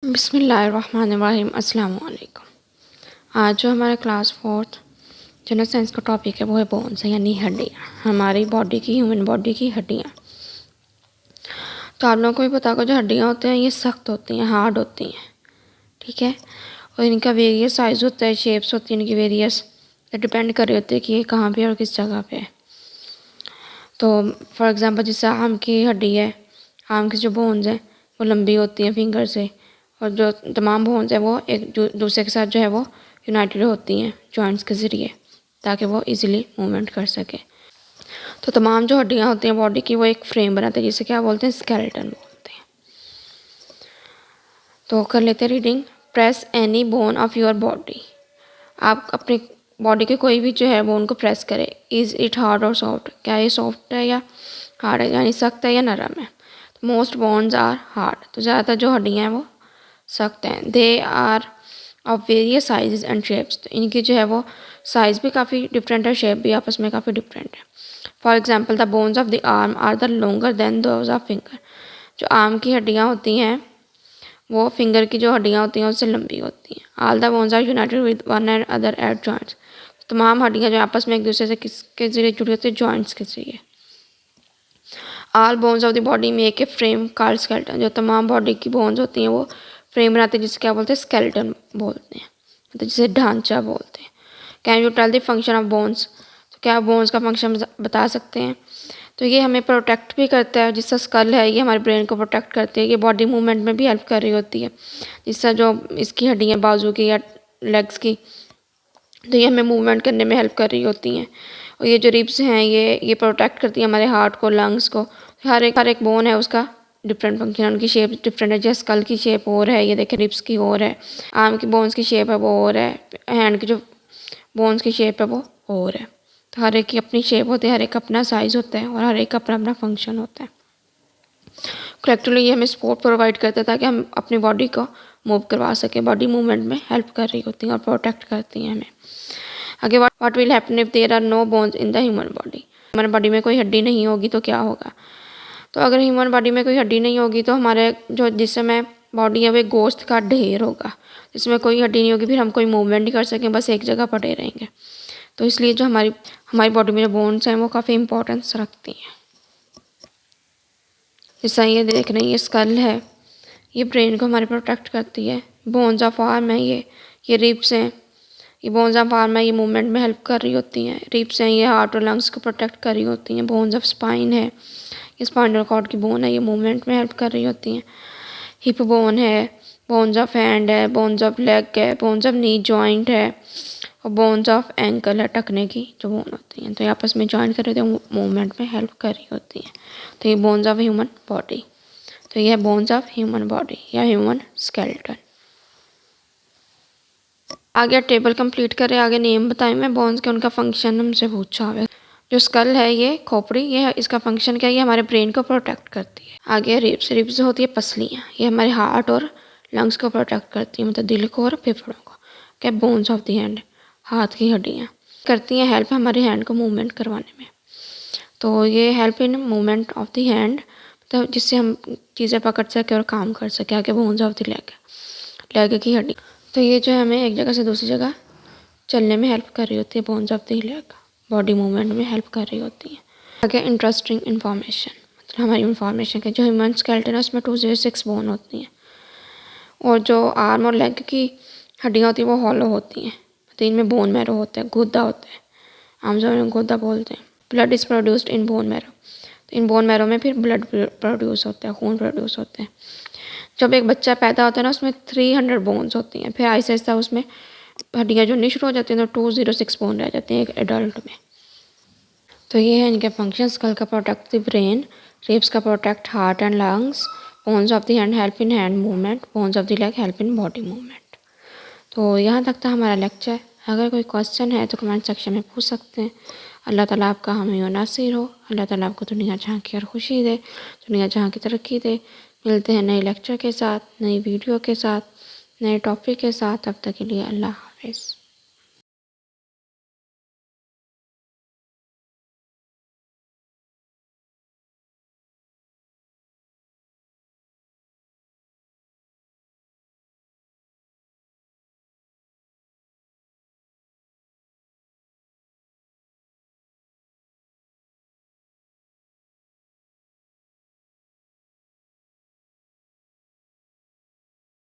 बिस्मिल्लाहिर्रहमानिर्रहीम। अस्सलाम वालेकुम। आज जो हमारा क्लास 4th जनरल साइंस का टॉपिक है वो है बोन्स, यानी हड्डियाँ, हमारी बॉडी की, ह्यूमन बॉडी की हड्डियाँ। तो आप लोगों को भी पता होगा जो हड्डियाँ होती हैं ये सख्त होती हैं, हार्ड होती हैं, ठीक है। और इनका वेरियस साइज़ होता है, शेप्स होती हैं इनकी वेरियस, डिपेंड कर रही होती है कि ये कहाँ पे और किस जगह पे है। तो फॉर एग्ज़ाम्पल जैसे आम की हड्डी है, आम की जो बोन्स हैं वो लंबी होती हैं फिंगर से, और जो तमाम बोन्स हैं वो एक दूसरे के साथ जो है वो यूनाइटेड होती हैं जॉइंट्स के ज़रिए, ताकि वो इजीली मूवमेंट कर सके। तो तमाम जो हड्डियाँ होती हैं बॉडी की वो एक फ्रेम बनाते हैं, जिसे क्या बोलते हैं, स्केलेटन बोलते हैं। तो कर लेते हैं reading. Press any bone of your body. आप अपनी बॉडी के कोई भी जो है बोन को प्रेस करें। इज़ इट हार्ड और सॉफ्ट, क्या ये सॉफ्ट है या हार्ड है, यानी सख्त है या नरम है। मोस्ट बोन्स आर हार्ड, तो ज़्यादातर जो हड्डियाँ हैं वो सख्त हैं। They are of various size and shapes, तो इनकी जो है वो साइज़ भी काफ़ी डिफरेंट है, शेप भी आपस में काफ़ी डिफरेंट है। For example the bones of the arm are the longer than those of finger. जो आर्म की हड्डियाँ होती हैं वो फिंगर की जो हड्डियाँ होती हैं उससे लंबी होती हैं। All the bones are united with one and other at joints, तमाम हड्डियाँ जो आपस में एक दूसरे से किसके ज़रिए जुड़ी होती है, जॉइंट्स के ज़रिए। All bones of the body make a frame called skeleton, जो तमाम बॉडी की बोन्स होती हैं वो फ्रेम बनाते हैं, जिसे क्या बोलते हैं, स्केलेटन बोलते हैं, मतलब जिसे ढांचा बोलते हैं। Can you tell the function of bones, तो क्या बोन्स का फंक्शन बता सकते हैं। तो ये हमें प्रोटेक्ट भी करता है, जिसका स्कल है ये हमारे ब्रेन को प्रोटेक्ट करती है, ये बॉडी मूवमेंट में भी हेल्प कर रही होती है। जिससे जो इसकी हड्डियाँ बाजू की या लेग्स की, तो ये हमें मूवमेंट करने में हेल्प कर रही होती हैं। और ये जो रिब्स हैं ये प्रोटेक्ट करती हैं हमारे हार्ट को, लंग्स को। हर एक बोन है उसका डिफरेंट फंक्शन, उनकी शेप डिफरेंट है। जैसे स्कल की शेप और है, ये देखें रिब्स की और है, आर्म की बोन्स की शेप है वो और है, हैंड की जो बोन्स की शेप है वो और है। तो हर एक की अपनी शेप होती है, हर एक अपना साइज़ होता है और हर एक का अपना अपना फंक्शन होता है। करेक्टली ये हमें सपोर्ट प्रोवाइड करता है ताकि हम अपनी बॉडी को मूव करवा सकें, बॉडी मूवमेंट में हेल्प कर रही होती हैं और प्रोटेक्ट करती हैं हमें। आगे what will happen if there are no bones in the human body, हमारे बॉडी में कोई हड्डी नहीं होगी तो क्या होगा। तो अगर ह्यूमन बॉडी में कोई हड्डी नहीं होगी तो हमारे जो जिस समय बॉडी है वो एक गोश्त का ढेर होगा, जिसमें कोई हड्डी नहीं होगी, फिर हम कोई मूवमेंट नहीं कर सकें, बस एक जगह पड़े रहेंगे। तो इसलिए जो हमारी बॉडी में जो बोन्स हैं वो काफ़ी इंपॉर्टेंस रखती हैं। जैसा ये देख रहे हैं, ये स्कल है, ये ब्रेन को हमारे प्रोटेक्ट करती है। बोन्स ऑफ आर्म है, ये रिब्स हैं, ये बोन्स ऑफ आर्म है, ये मूवमेंट में हेल्प कर रही होती हैं। रिब्स हैं, ये हार्ट और लंग्स को प्रोटेक्ट कर रही होती हैं। बोन्स ऑफ स्पाइन है, ये स्पाइनल कॉर्ड की बोन है, ये मूवमेंट में हेल्प कर रही होती हैं। हिप बोन है, बोन्स ऑफ हैंड है, बोन्स ऑफ लेग है, बोन्स ऑफ नी जॉइंट है, और बोन्स ऑफ एंकल है, टखने की जो बोन होती हैं। तो ये आपस में जॉइन कर रही होती हैं, मूवमेंट में हेल्प कर रही होती हैं। तो ये बोन्स ऑफ ह्यूमन बॉडी, तो ये है बोन्स ऑफ ह्यूमन बॉडी या ह्यूमन स्केलेटन। आगे टेबल कंप्लीट करें, आगे नेम बताएं मैं बोन्स के, उनका फंक्शन हमसे पूछा हुआ है। जो स्कल है ये खोपड़ी, ये इसका फंक्शन क्या है, ये हमारे ब्रेन को प्रोटेक्ट करती है। आगे रिब्स होती है पसलियाँ, ये हमारे हार्ट और लंग्स को प्रोटेक्ट करती है, मतलब दिल को और फेफड़ों को। क्या बोन्स ऑफ द हैंड, हाथ की हड्डियाँ करती हैं हेल्प हमारे हैंड को मूवमेंट करवाने में। तो ये help in movement of the hand, तो जिससे हम चीज़ें पकड़ सकें और काम कर सकें। आगे बोन्स ऑफ द लेग की हड्डी, तो ये जो है हमें एक जगह से दूसरी जगह चलने में हेल्प कर रही होती है। Bones of the leg body movement में हेल्प कर रही होती हैं। आगे इंटरेस्टिंग इन्फॉर्मेशन, मतलब हमारी इन्फॉर्मेशन के जो ह्यूमन स्केलेटन है उसमें 206 बोन होती हैं, और जो आर्म और लेग की हड्डियाँ होती हैं वो हॉलो होती हैं। तो इनमें बोन मैरो होता है, गुद्दा होता है, आम जो में गुद्दा बोलते हैं। Blood is produced in bone marrow, तो इन बोन मैरो में फिर ब्लड प्रोड्यूस होता है, खून प्रोड्यूस होते हैं। जब एक बच्चा पैदा होता है ना उसमें 300 बोन्स होती हैं, फिर आहिस्ता आहिस्ता उसमें हड्डियाँ जुड़नी शुरू हो जाती हैं, तो 206 बोन रह जाते हैं एक एडल्ट में। तो ये है इनके फंक्शंस। स्कल का प्रोटेक्ट द ब्रेन, रिब्स का protect heart and lungs, bones of the hand help in hand movement, bones of the leg help in body movement. तो यहाँ तक था हमारा लेक्चर। अगर कोई क्वेश्चन है तो कमेंट सेक्शन में पूछ सकते हैं। अल्लाह ताला आपका हामी और नासिर हो। अल्लाह ताला आपको दुनिया जहाँ की और खुशी दे, दुनिया जहाँ की तरक्की दे। मिलते हैं नए लेक्चर के साथ, नई वीडियो के साथ, नए टॉपिक के साथ। तब तक के लिए अल्लाह हाफ़िज़।